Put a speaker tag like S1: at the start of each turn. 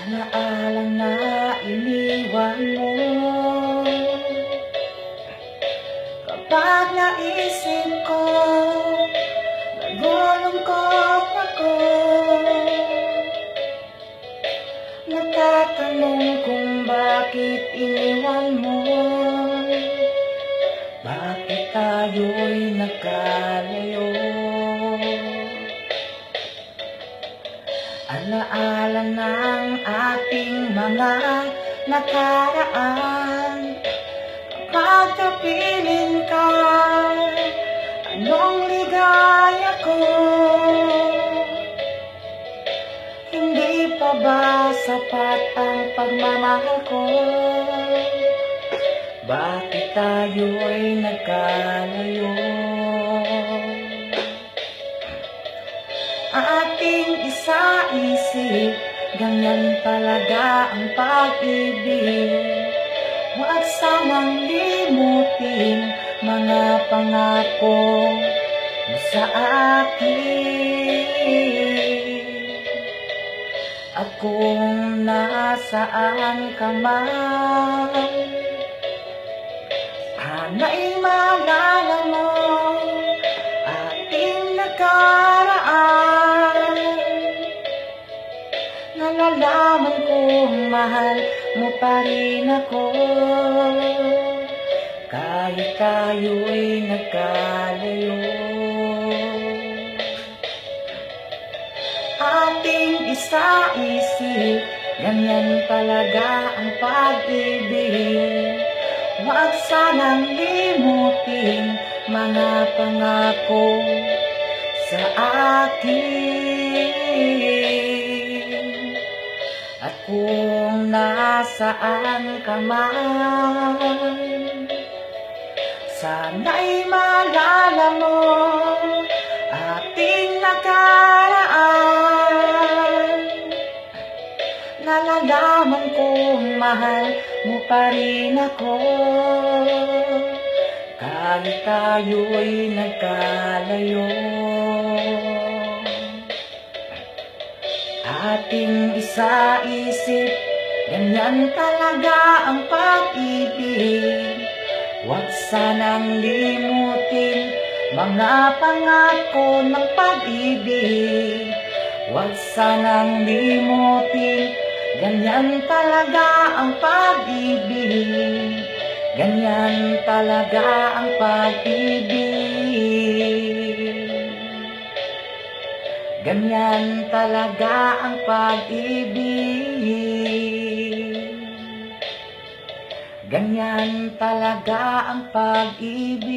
S1: Alaala na iniwan mo. Kapag naisip ko, nalulungkot ako. Nagtatanong kung bakit iniwan mo. Bakit tayo'y nagkalayo? Alaala ng ating mga nakaraan. Kapag kapiling ka, anong ligaya ko? Hindi pa ba sapat ang pagmamahal ko? Bakit tayo'y nagkalayo? Ating isa-isip, ganyan talaga ang pag-ibig. Huwag sanang limutin mga pangako mo sa akin. At kung nasaan ka man, sana'y maalala mo ating nakaraan. Nalalaman kong mahal mo pa rin ako, kahit tayo'y nagkalayo. Ating isa-isip, ganyan talaga ang pag-ibig. Huwag sanang limutin mga pangako sa akin. At kung nasaan ka man, sana'y maalala mo ating nakaraan. Nalalaman kong mahal mo pa rin ako, kahit tayo'y nagkalayo. Ating isa-isip, ganyan talaga ang pag-ibig. Huwag sanang limutin mga pangako ng pag-ibig. Huwag sanang limutin, ganyan talaga ang pag-ibig. Ganyan talaga ang pag-ibig. Ganyan talaga ang pag-ibig. Ganyan talaga ang pag-ibig.